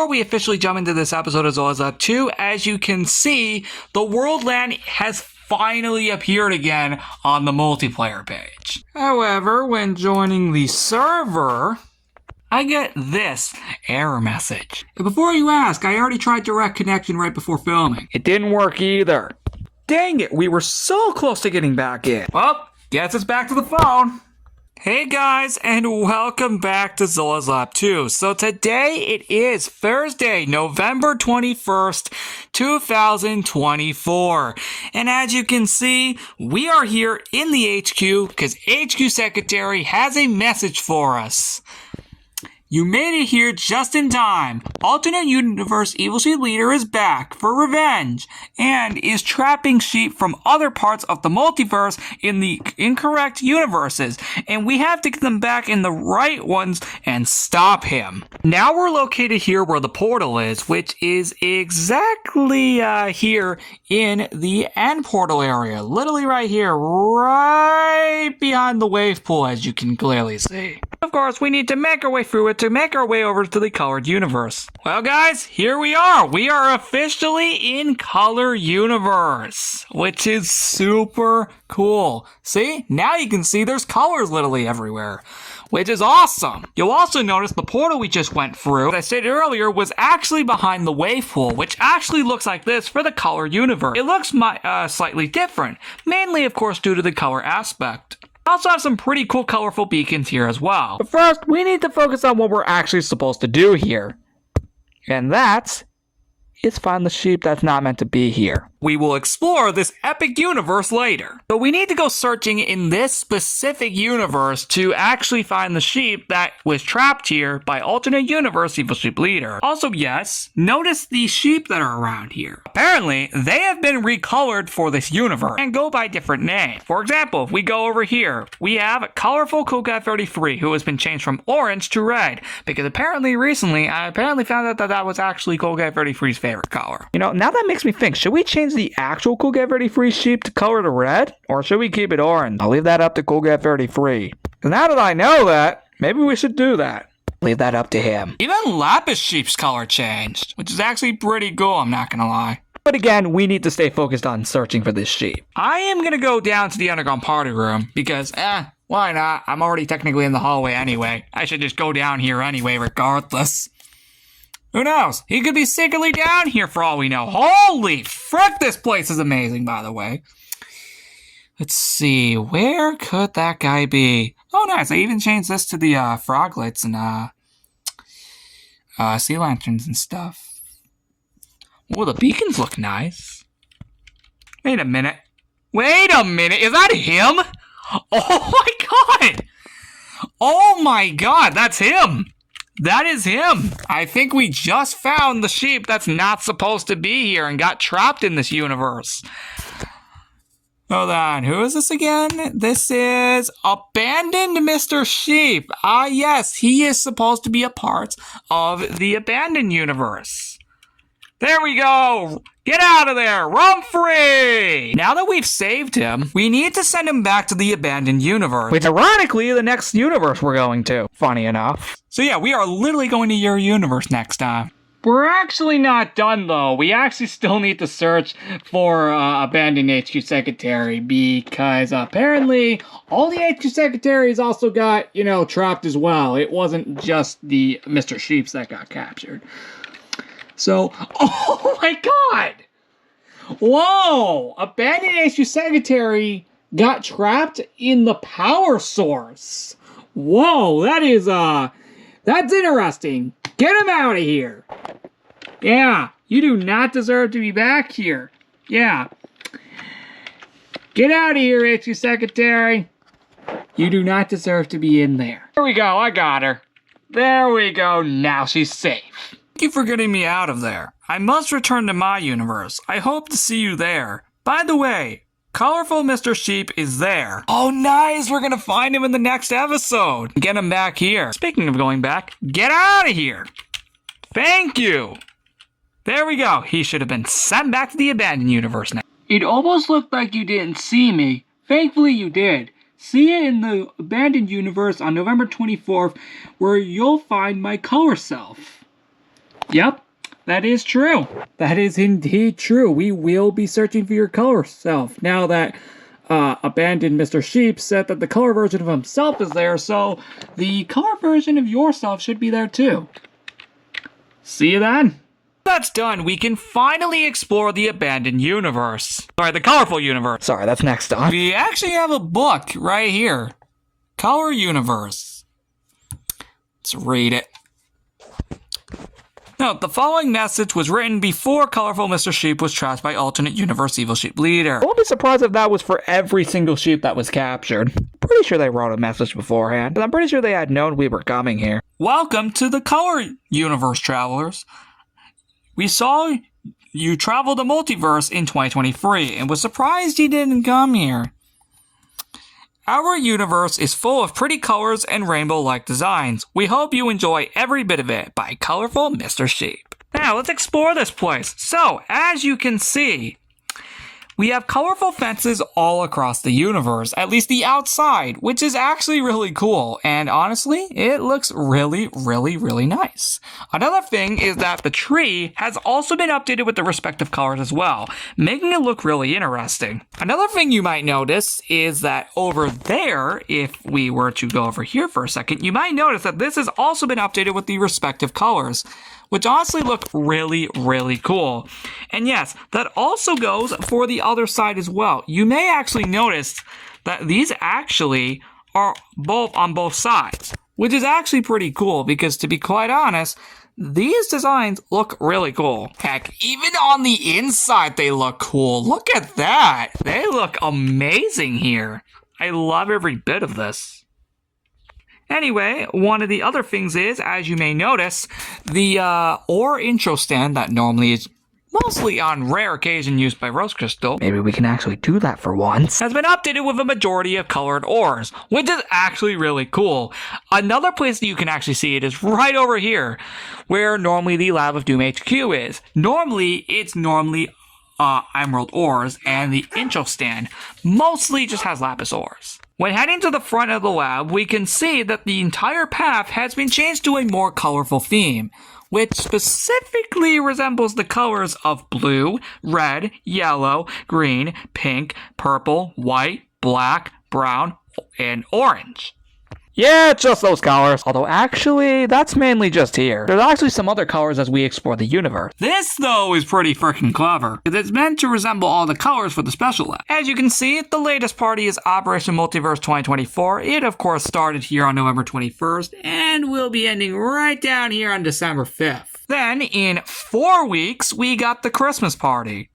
before we officially jump into this episode of Zola 2, as you can see, the world land has finally appeared again on the multiplayer page. However, when joining the server, I get this error message. Before you ask, I already tried direct connection right before filming. It didn't work either. Dang it, we were so close to getting back in. Well, gets us back to the phone. Hey guys, and welcome back to Zola's Lab 2. So today it is Thursday, November 21st, 2024. And as you can see, we are here in the HQ because HQ Secretary has a message for us. You made it here just in time. Alternate Universe Evil Sheep Leader is back for revenge and is trapping sheep from other parts of the multiverse in the incorrect universes, and we have to get them back in the right ones and stop him. Now we're located here where the portal is, which is exactly here in the end portal area. Literally right here, right behind the wave pool, as you can clearly see. Of course, we need to make our way through it to make our way over to the colored universe. Well, guys, here we are. We are officially in color universe, which is super cool. See? Now you can see there's colors literally everywhere, which is awesome. You'll also notice the portal we just went through, as I stated earlier, was actually behind the wave pool, which actually looks like this for the color universe. It looks slightly different, mainly, of course, due to the color aspect. I also have some pretty cool colorful beacons here as well. But first, we need to focus on what we're actually supposed to do here. And that's find the sheep that's not meant to be here. We will explore this epic universe later. But we need to go searching in this specific universe to actually find the sheep that was trapped here by alternate universe Evil Sheep Leader. Also, yes, notice the sheep that are around here. Apparently, they have been recolored for this universe and go by different names. For example, if we go over here, we have Colorful Cool Guy 33, who has been changed from orange to red, because apparently recently, I found out that that was actually Cool Guy 33's favorite color. You know, now that makes me think, should we change the actual Cool Guy 33 sheep to color to red? Or should we keep it orange? I'll leave that up to Cool Guy 33. Because now that I know that, maybe we should do that. Leave that up to him. Even Lapis Sheep's color changed, which is actually pretty cool, I'm not gonna lie. But again, we need to stay focused on searching for this sheep. I am gonna go down to the underground party room because, why not? I'm already technically in the hallway anyway. I should just go down here anyway, regardless. Who knows? He could be secretly down here for all we know. Holy frick, this place is amazing, by the way. Let's see, where could that guy be? Oh, nice. I even changed this to the froglets and sea lanterns and stuff. Oh, the beacons look nice. Wait a minute. Wait a minute. Is that him? Oh my god. Oh my god, that's him. That is him. I think we just found the sheep that's not supposed to be here and got trapped in this universe. Hold on, who is this again? This is Abandoned Mr. Sheep. Ah, yes, he is supposed to be a part of the Abandoned universe. There we go. Get out of there. Run free. Now that we've saved him, we need to send him back to the Abandoned universe, which ironically the next universe we're going to. Funny enough. So yeah, we are literally going to your universe next time. We're actually not done though. We actually still need to search for Abandoned HQ Secretary because apparently all the HQ Secretaries also got, trapped as well. It wasn't just the Mr. Sheeps that got captured. So, oh my god! Whoa! Abandoned HQ Secretary got trapped in the power source. Whoa, that is, that's interesting. Get him out of here. Yeah, you do not deserve to be back here. Yeah. Get out of here, HQ Secretary. You do not deserve to be in there. There we go, I got her. There we go, now she's safe. Thank you for getting me out of there. I must return to my universe. I hope to see you there. By the way, Colorful Mr. Sheep is there. Oh, nice. We're going to find him in the next episode. Get him back here. Speaking of going back, get out of here. Thank you. There we go. He should have been sent back to the Abandoned universe now. It almost looked like you didn't see me. Thankfully, you did. See you in the Abandoned universe on November 24th, where you'll find my color self. Yep, that is true. That is indeed true. We will be searching for your color self now that abandoned Mr. Sheep said that the color version of himself is there, so the color version of yourself should be there too. See you then. That's done. We can finally explore the abandoned universe. Sorry, the colorful universe. Sorry, that's next on. We actually have a book right here. Color Universe. Let's read it. Note, the following message was written before colorful Mr. Sheep was trashed by alternate universe evil sheep leader. I won't be surprised if that was for every single sheep that was captured. Pretty sure they wrote a message beforehand, but I'm pretty sure they had known we were coming here. Welcome to the Color Universe, travelers. We saw you travel the multiverse in 2023 and was surprised you didn't come here. Our universe is full of pretty colors and rainbow-like designs. We hope you enjoy every bit of it by colorful Mr. Sheep. Now, let's explore this place. So, as you can see, we have colorful fences all across the universe, at least the outside, which is actually really cool. And honestly, it looks really, really, really nice. Another thing is that the tree has also been updated with the respective colors as well, making it look really interesting. Another thing you might notice is that over there, if we were to go over here for a second, you might notice that this has also been updated with the respective colors, which honestly look really, really cool. And yes, that also goes for the other side as well. You may actually notice that these actually are both on both sides, which is actually pretty cool because, to be quite honest, these designs look really cool. Heck, even on the inside they look cool. Look at that. They look amazing here. I love every bit of this. Anyway, one of the other things is, as you may notice, the ore intro stand that normally is mostly on rare occasion used by Rose Crystal, maybe we can actually do that for once, has been updated with a majority of colored ores, which is actually really cool. Another place that you can actually see it is right over here, where normally the Lab of Doom HQ is. It's normally emerald ores, and the intro stand mostly just has lapis ores. When heading to the front of the lab, we can see that the entire path has been changed to a more colorful theme, which specifically resembles the colors of blue, red, yellow, green, pink, purple, white, black, brown, and orange. Yeah, it's just those colors. Although actually, that's mainly just here. There's actually some other colors as we explore the universe. This, though, is pretty freaking clever. It's meant to resemble all the colors for the special lab. As you can see, the latest party is Operation Multiverse 2024. It, of course, started here on November 21st and will be ending right down here on December 5th. Then, in 4 weeks, we got the Christmas party.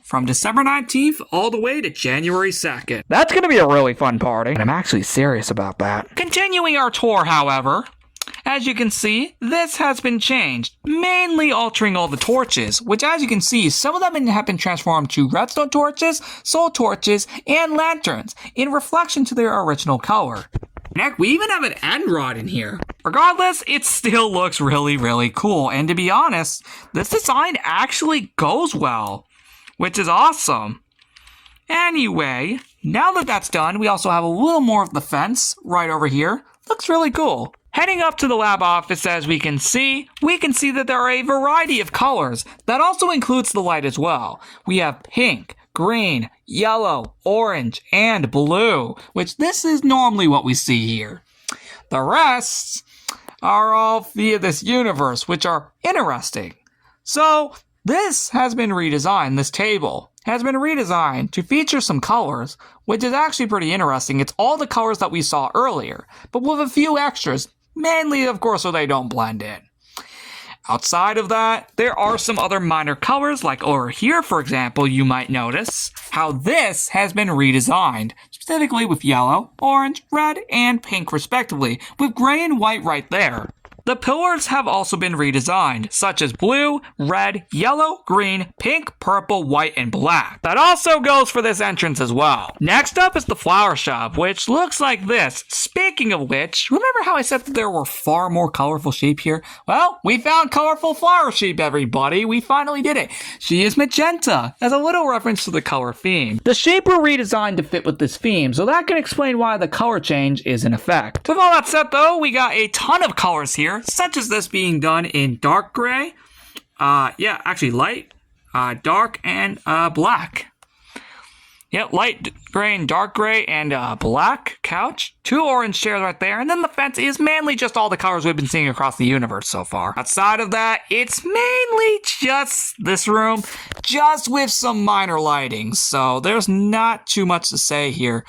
From December 19th all the way to January 2nd. That's going to be a really fun party, and I'm actually serious about that. Continuing our tour, however, as you can see, this has been changed, mainly altering all the torches, which as you can see, some of them have been transformed to redstone torches, soul torches, and lanterns, in reflection to their original color. Heck, we even have an end rod in here. Regardless, it still looks really, really cool, and to be honest, this design actually goes well, which is awesome. Anyway, now that that's done, we also have a little more of the fence right over here. Looks really cool. Heading up to the lab office, as we can see that there are a variety of colors. That also includes the light as well. We have pink, green, yellow, orange, and blue, which this is normally what we see here. The rest are all via this universe, which are interesting. So, this has been redesigned, this table has been redesigned to feature some colors, which is actually pretty interesting. It's all the colors that we saw earlier, but with a few extras, mainly, of course, so they don't blend in. Outside of that, there are some other minor colors, like over here, for example, you might notice how this has been redesigned, specifically with yellow, orange, red, and pink respectively, with gray and white right there. The pillars have also been redesigned, such as blue, red, yellow, green, pink, purple, white, and black. That also goes for this entrance as well. Next up is the flower shop, which looks like this. Speaking of which, remember how I said that there were far more colorful sheep here? Well, we found colorful flower sheep, everybody. We finally did it. She is magenta, as a little reference to the color theme. The sheep were redesigned to fit with this theme, so that can explain why the color change is in effect. With all that said, though, we got a ton of colors here, such as this being done in dark gray, Yeah, actually light, dark, and black. Yeah, light gray and dark gray and black couch. 2 orange chairs right there. And then the fence is mainly just all the colors we've been seeing across the universe so far. Outside of that, it's mainly just this room, just with some minor lighting. So there's not too much to say here,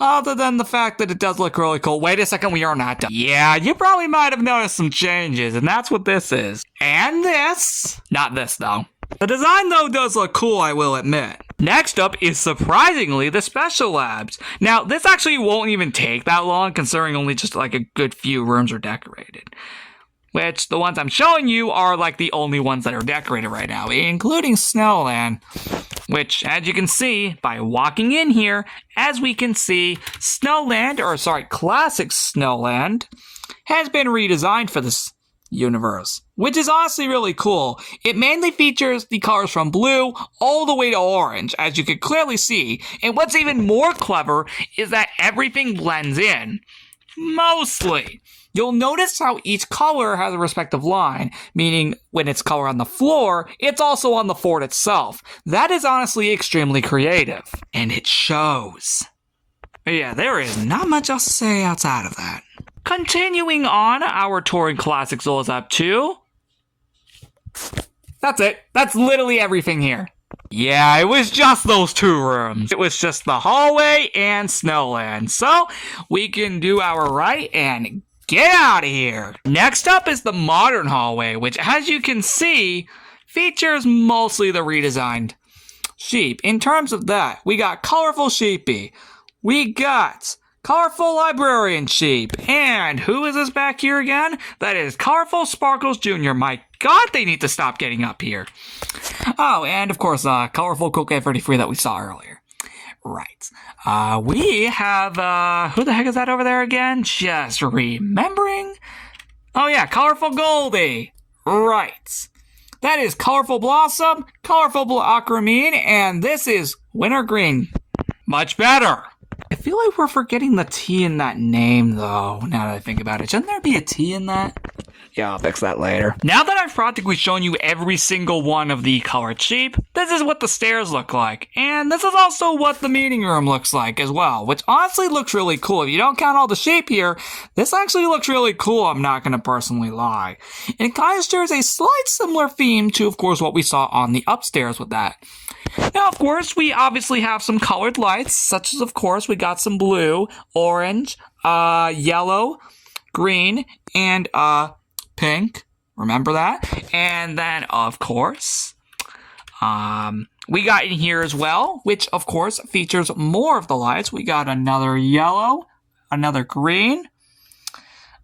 other than the fact that it does look really cool. Wait a second, we are not done. Yeah, you probably might have noticed some changes, and that's what this is. And this. Not this, though. The design, though, does look cool, I will admit. Next up is, surprisingly, the special labs. Now, this actually won't even take that long, considering only just like a good few rooms are decorated. Which, the ones I'm showing you are like the only ones that are decorated right now, including Snowland. Which, as you can see, by walking in here, as we can see, Classic Snowland has been redesigned for this universe, which is honestly really cool. It mainly features the colors from blue all the way to orange, as you can clearly see. And what's even more clever is that everything blends in. Mostly. You'll notice how each color has a respective line, meaning when it's color on the floor, it's also on the fort itself. That is honestly extremely creative. And it shows. But yeah, there is not much else to say outside of that. Continuing on our tour in Classic Zolas Lab 2. That's it. That's literally everything here. Yeah, it was just those 2 rooms. It was just the hallway and Snowland. So, we can do our right and get out of here. Next up is the modern hallway, which, as you can see, features mostly the redesigned sheep. In terms of that, we got colorful sheepy. We got colorful librarian sheep. And who is this back here again? That is Colorful Sparkles Jr. My God, they need to stop getting up here. Oh, and of course, colorful Coquette 33 that we saw earlier. Right. We have, who the heck is that over there again? Just remembering. Oh yeah, Colorful Goldie. Right. That is Colorful Blossom, Colorful Aquamarine, and this is Winter Green. Much better. I feel like we're forgetting the T in that name, though, now that I think about it. Shouldn't there be a T in that? Yeah, I'll fix that later. Now that I've practically shown you every single one of the colored sheep, this is what the stairs look like. And this is also what the meeting room looks like as well, which honestly looks really cool. If you don't count all the sheep here, this actually looks really cool, I'm not going to personally lie. And it kind of shares a slight similar theme to, of course, what we saw on the upstairs with that. Now, of course, we obviously have some colored lights, such as, of course, we got some blue, orange, yellow, green, and, pink. Remember that? And then, of course, we got in here as well, which, of course, features more of the lights. We got another yellow, another green,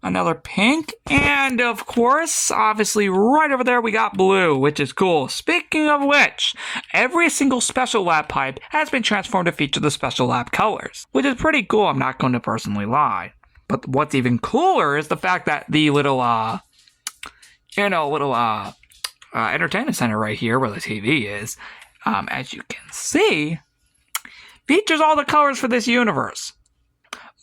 another pink, and, of course, obviously, right over there, we got blue, which is cool. Speaking of which, every single special lab pipe has been transformed to feature the special lab colors, which is pretty cool, I'm not going to personally lie. But what's even cooler is the fact that the little, entertainment center right here where the TV is, as you can see, features all the colors for this universe.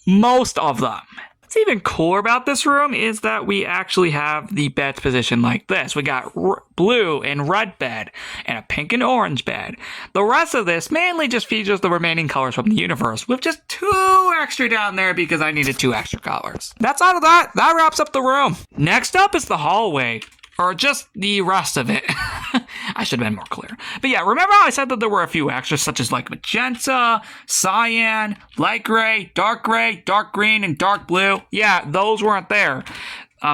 Most of them. What's even cooler about this room is that we actually have the beds positioned like this. We got blue and red bed and a pink and orange bed. The rest of this mainly just features the remaining colors from the universe with just 2 extra down there because I needed 2 extra colors. That's all of that. That wraps up the room. Next up is the hallway. Or just the rest of it. I should have been more clear. But yeah, remember how I said that there were a few extras such as like magenta, cyan, light gray, dark green, and dark blue? Yeah, those weren't there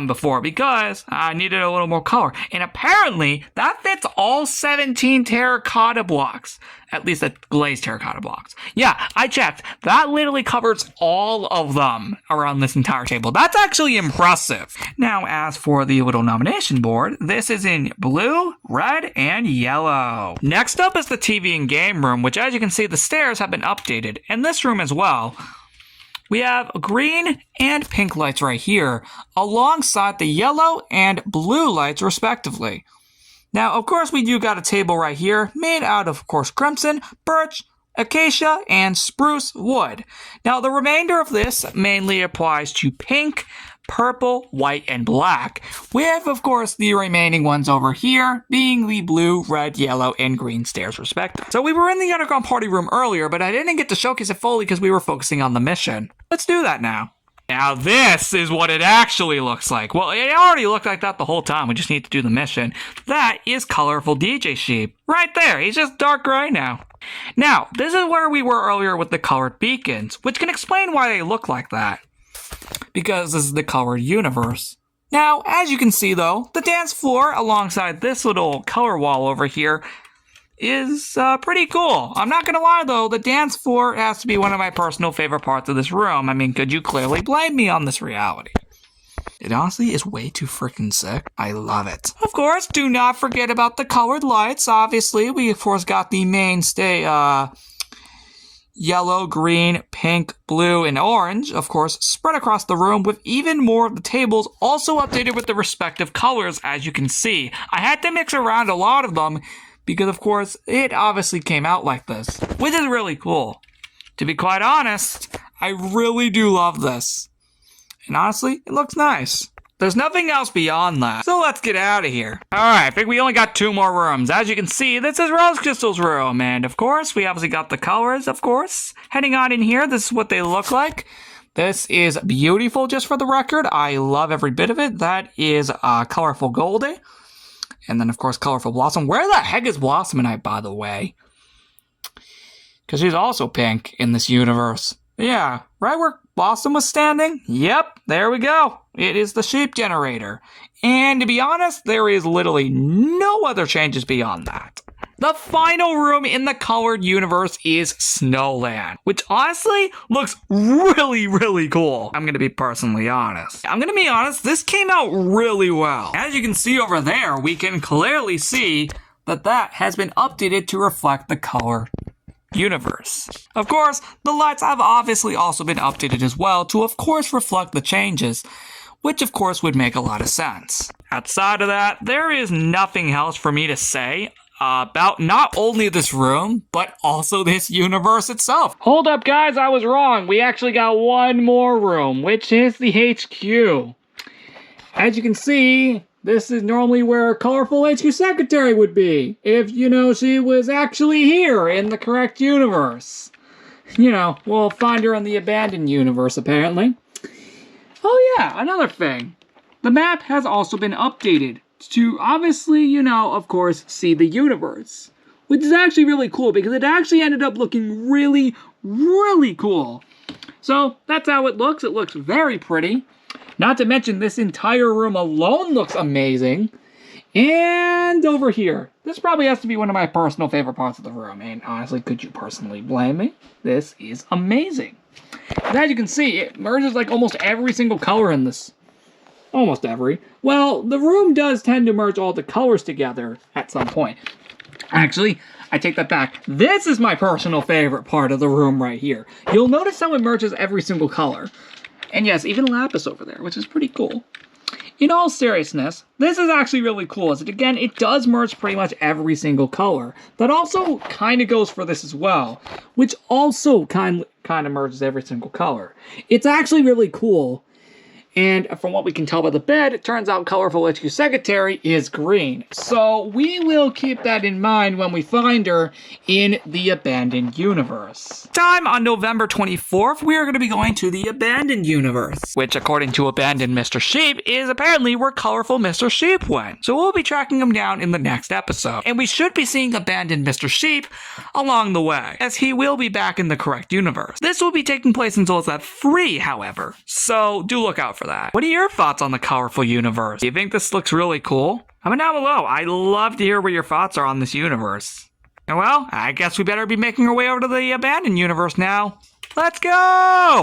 before because I needed a little more color. And apparently, that fits all 17 terracotta blocks. At least the glazed terracotta blocks. Yeah, I checked. That literally covers all of them around this entire table. That's actually impressive. Now, as for the little nomination board, this is in blue, red, and yellow. Next up is the TV and game room, which as you can see, the stairs have been updated. And this room as well. We have green and pink lights right here, alongside the yellow and blue lights respectively. Now, of course, we do got a table right here, made out of course, crimson, birch, acacia, and spruce wood. Now, the remainder of this mainly applies to pink, purple, white, and black, with, of course, the remaining ones over here being the blue, red, yellow, and green stairs respectively. So we were in the underground party room earlier, but I didn't get to showcase it fully because we were focusing on the mission. Let's do that now. Now this is what it actually looks like. Well, it already looked like that the whole time. We just need to do the mission. That is colorful DJ Sheep. Right there. He's just dark gray now. Now, this is where we were earlier with the colored beacons, which can explain why they look like that. Because this is the colored universe. Now, as you can see though, the dance floor alongside this little color wall over here is pretty cool. I'm not gonna lie though, the dance floor has to be one of my personal favorite parts of this room. I mean, could you clearly blame me on this reality? It honestly is way too freaking sick. I love it. Of course, do not forget about the colored lights. Obviously, we of course got the mainstay, yellow, green, pink, blue, and orange, of course, spread across the room with even more of the tables also updated with the respective colors, as you can see. I had to mix around a lot of them because, of course, it obviously came out like this, which is really cool. To be quite honest, I really do love this. And honestly, it looks nice. There's nothing else beyond that. So let's get out of here. Alright, I think we only got 2 more rooms. As you can see, this is Rose Crystal's room. And of course, we obviously got the colors, of course. Heading on in here, this is what they look like. This is beautiful, just for the record. I love every bit of it. That is colorful Goldie. And then, of course, colorful Blossom. Where the heck is Blossom at, by the way? Because she's also pink in this universe. Yeah, right where Blossom was standing? Yep, there we go. It is the sheep generator. And to be honest, there is literally no other changes beyond that. The final room in the colored universe is Snowland, which honestly looks really, really cool. I'm gonna be personally honest. This came out really well. As you can see over there, we can clearly see that has been updated to reflect the color universe. Of course, the lights have obviously also been updated as well to of course reflect the changes, which of course would make a lot of sense. Outside of that, there is nothing else for me to say about not only this room, but also this universe itself. Hold up guys, I was wrong. We actually got one more room, which is the HQ. As you can see, this is normally where a colorful HQ secretary would be, if, she was actually here in the correct universe. We'll find her in the abandoned universe, apparently. Oh yeah, another thing. The map has also been updated to obviously, of course, see the universe. Which is actually really cool, because it actually ended up looking really, really cool. So, that's how it looks. It looks very pretty. Not to mention, this entire room alone looks amazing. And over here. This probably has to be one of my personal favorite parts of the room. And honestly, could you personally blame me? This is amazing. And as you can see, it merges like almost every single color in this. Almost every. Well, the room does tend to merge all the colors together at some point. Actually, I take that back. This is my personal favorite part of the room right here. You'll notice how it merges every single color. And yes, even Lapis over there, which is pretty cool. In all seriousness, this is actually really cool, as it does merge pretty much every single color. That also kind of goes for this as well, which also kind of merges every single color. It's actually really cool. And from what we can tell by the bed, it turns out colorful HQ secretary is green. So we will keep that in mind when we find her in the abandoned universe. Time on November 24th, we are going to be going to the abandoned universe, which according to abandoned Mr. Sheep is apparently where colorful Mr. Sheep went. So we'll be tracking him down in the next episode. And we should be seeing abandoned Mr. Sheep along the way, as he will be back in the correct universe. This will be taking place until it's at 3, however. So do look out for that. What are your thoughts on the colorful universe? Do you think this looks really cool? Comment down below. I'd love to hear what your thoughts are on this universe. And well, I guess we better be making our way over to the abandoned universe now. Let's go!